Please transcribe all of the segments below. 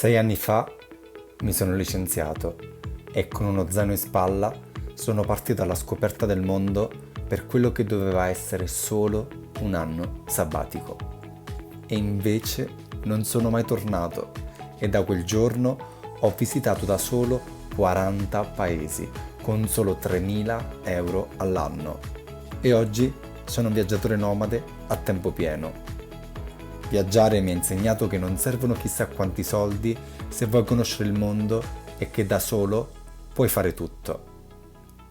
6 anni fa mi sono licenziato e con uno zaino in spalla sono partito alla scoperta del mondo per quello che doveva essere solo un anno sabbatico. E invece non sono mai tornato e da quel giorno ho visitato da solo 40 paesi con solo 3.000 euro all'anno. E oggi sono un viaggiatore nomade a tempo pieno. Viaggiare mi ha insegnato che non servono chissà quanti soldi se vuoi conoscere il mondo e che da solo puoi fare tutto.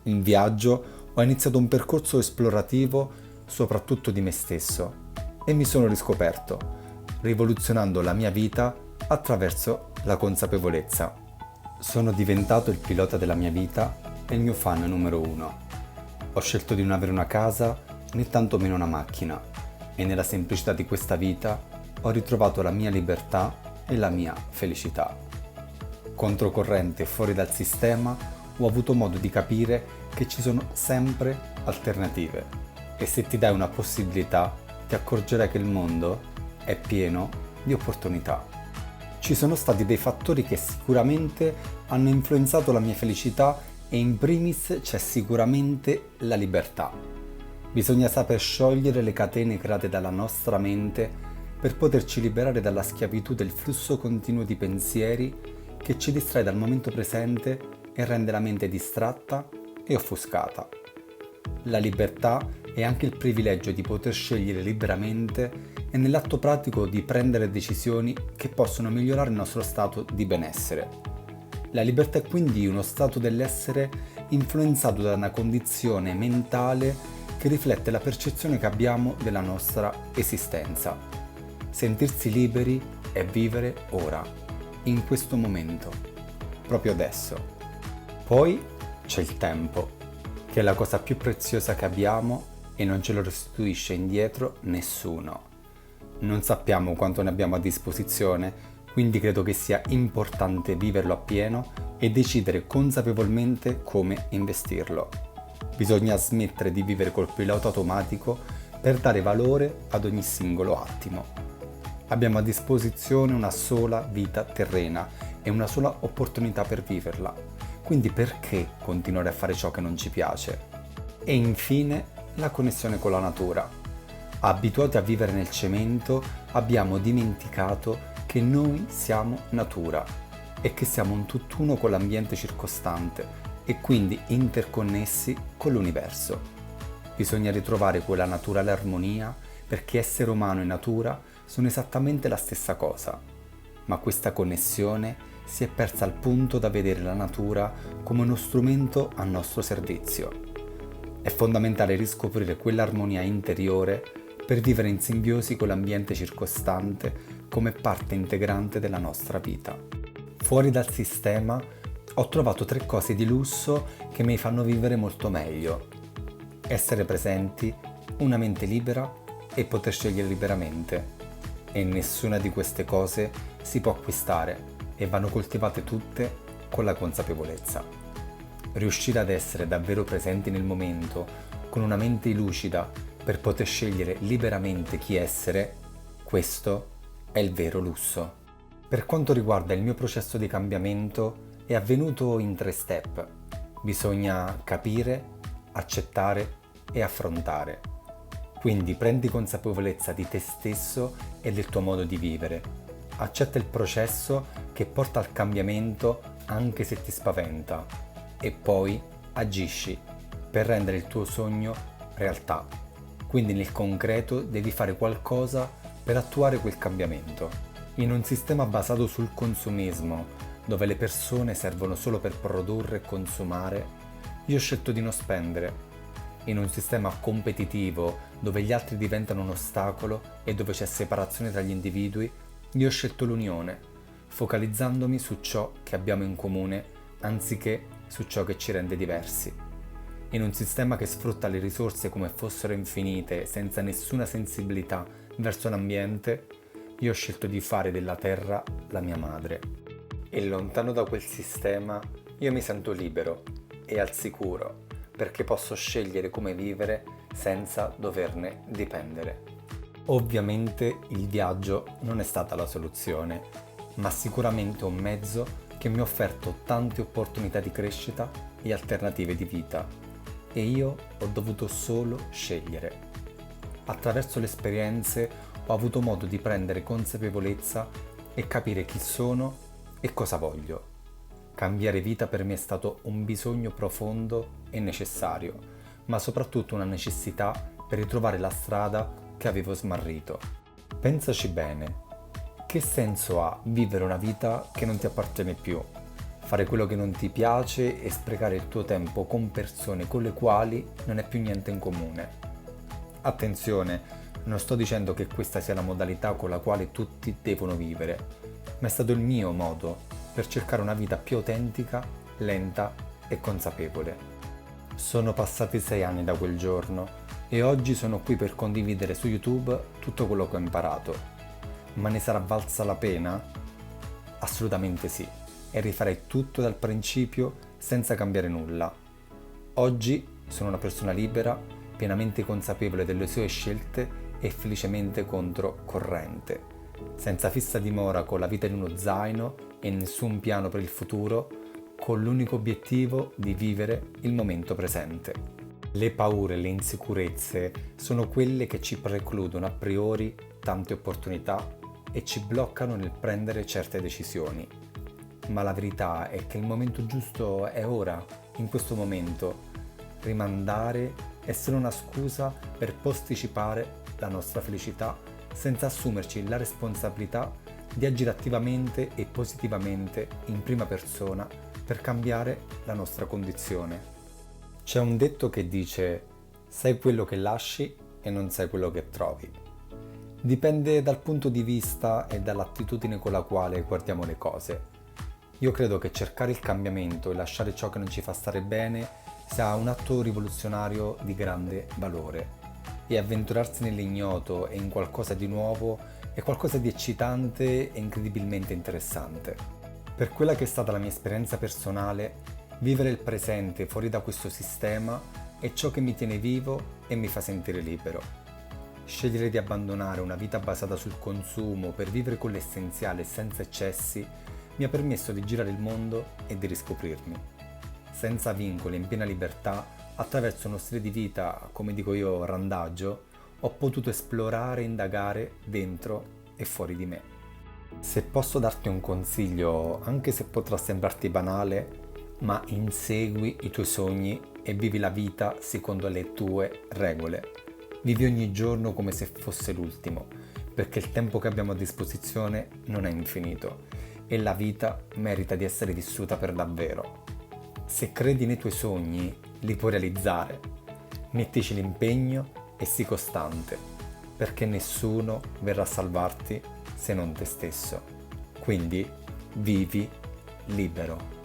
In viaggio ho iniziato un percorso esplorativo soprattutto di me stesso e mi sono riscoperto, rivoluzionando la mia vita attraverso la consapevolezza. Sono diventato il pilota della mia vita e il mio fan numero uno. Ho scelto di non avere una casa né tantomeno una macchina e nella semplicità di questa vita ho ritrovato la mia libertà e la mia felicità. Controcorrente e fuori dal sistema, ho avuto modo di capire che ci sono sempre alternative e se ti dai una possibilità ti accorgerai che il mondo è pieno di opportunità. Ci sono stati dei fattori che sicuramente hanno influenzato la mia felicità e in primis c'è sicuramente la libertà. Bisogna saper sciogliere le catene create dalla nostra mente per poterci liberare dalla schiavitù del flusso continuo di pensieri che ci distrae dal momento presente e rende la mente distratta e offuscata. La libertà è anche il privilegio di poter scegliere liberamente e nell'atto pratico di prendere decisioni che possono migliorare il nostro stato di benessere. La libertà è quindi uno stato dell'essere influenzato da una condizione mentale che riflette la percezione che abbiamo della nostra esistenza. Sentirsi liberi è vivere ora, in questo momento, proprio adesso. Poi c'è il tempo, che è la cosa più preziosa che abbiamo e non ce lo restituisce indietro nessuno. Non sappiamo quanto ne abbiamo a disposizione, quindi credo che sia importante viverlo appieno e decidere consapevolmente come investirlo. Bisogna smettere di vivere col pilota automatico per dare valore ad ogni singolo attimo. Abbiamo a disposizione una sola vita terrena e una sola opportunità per viverla, quindi perché continuare a fare ciò che non ci piace? E infine la connessione con la natura. Abituati a vivere nel cemento, abbiamo dimenticato che noi siamo natura e che siamo un tutt'uno con l'ambiente circostante e quindi interconnessi con l'universo. Bisogna ritrovare quella naturale armonia perché essere umano e natura sono esattamente la stessa cosa, ma questa connessione si è persa al punto da vedere la natura come uno strumento a nostro servizio. È fondamentale riscoprire quell'armonia interiore per vivere in simbiosi con l'ambiente circostante come parte integrante della nostra vita. Fuori dal sistema ho trovato 3 cose di lusso che mi fanno vivere molto meglio. Essere presenti, una mente libera e poter scegliere liberamente. E nessuna di queste cose si può acquistare e vanno coltivate tutte con la consapevolezza. Riuscire ad essere davvero presenti nel momento, con una mente lucida, per poter scegliere liberamente chi essere, questo è il vero lusso. Per quanto riguarda il mio processo di cambiamento, è avvenuto in 3 step. Bisogna capire, accettare e affrontare. Quindi prendi consapevolezza di te stesso e del tuo modo di vivere. Accetta il processo che porta al cambiamento anche se ti spaventa e poi agisci per rendere il tuo sogno realtà. Quindi nel concreto devi fare qualcosa per attuare quel cambiamento. In un sistema basato sul consumismo, dove le persone servono solo per produrre e consumare, io ho scelto di non spendere. In un sistema competitivo dove gli altri diventano un ostacolo e dove c'è separazione tra gli individui, io ho scelto l'unione, focalizzandomi su ciò che abbiamo in comune anziché su ciò che ci rende diversi. In un sistema che sfrutta le risorse come fossero infinite, senza nessuna sensibilità verso l'ambiente, io ho scelto di fare della terra la mia madre. E lontano da quel sistema, io mi sento libero e al sicuro, perché posso scegliere come vivere senza doverne dipendere. Ovviamente il viaggio non è stata la soluzione ma sicuramente un mezzo che mi ha offerto tante opportunità di crescita e alternative di vita, e io ho dovuto solo scegliere. Attraverso le esperienze ho avuto modo di prendere consapevolezza e capire chi sono e cosa voglio. Cambiare vita per me è stato un bisogno profondo e necessario, ma soprattutto una necessità per ritrovare la strada che avevo smarrito. Pensaci bene, che senso ha vivere una vita che non ti appartiene più? Fare quello che non ti piace e sprecare il tuo tempo con persone con le quali non hai più niente in comune. Attenzione, non sto dicendo che questa sia la modalità con la quale tutti devono vivere, ma è stato il mio modo per cercare una vita più autentica, lenta e consapevole. Sono passati 6 anni da quel giorno e oggi sono qui per condividere su YouTube tutto quello che ho imparato. Ma ne sarà valsa la pena? Assolutamente sì, e rifarei tutto dal principio senza cambiare nulla. Oggi sono una persona libera, pienamente consapevole delle sue scelte e felicemente controcorrente, senza fissa dimora, con la vita in uno zaino e nessun piano per il futuro, con l'unico obiettivo di vivere il momento presente. Le paure, le insicurezze sono quelle che ci precludono a priori tante opportunità e ci bloccano nel prendere certe decisioni. Ma la verità è che il momento giusto è ora, in questo momento. Rimandare è solo una scusa per posticipare la nostra felicità senza assumerci la responsabilità di agire attivamente e positivamente in prima persona per cambiare la nostra condizione. C'è un detto che dice: sei quello che lasci e non sei quello che trovi. Dipende dal punto di vista e dall'attitudine con la quale guardiamo le cose. Io credo che cercare il cambiamento e lasciare ciò che non ci fa stare bene sia un atto rivoluzionario di grande valore, e avventurarsi nell'ignoto e in qualcosa di nuovo è qualcosa di eccitante e incredibilmente interessante. Per quella che è stata la mia esperienza personale, vivere il presente fuori da questo sistema è ciò che mi tiene vivo e mi fa sentire libero. Scegliere di abbandonare una vita basata sul consumo per vivere con l'essenziale senza eccessi mi ha permesso di girare il mondo e di riscoprirmi. Senza vincoli, in piena libertà, attraverso uno stile di vita, come dico io, randagio, ho potuto esplorare e indagare dentro e fuori di me. Se posso darti un consiglio, anche se potrà sembrarti banale, ma insegui i tuoi sogni e vivi la vita secondo le tue regole. Vivi ogni giorno come se fosse l'ultimo, perché il tempo che abbiamo a disposizione non è infinito e la vita merita di essere vissuta per davvero. Se credi nei tuoi sogni, li puoi realizzare. Mettici l'impegno e sii costante, perché nessuno verrà a salvarti se non te stesso. Quindi vivi libero.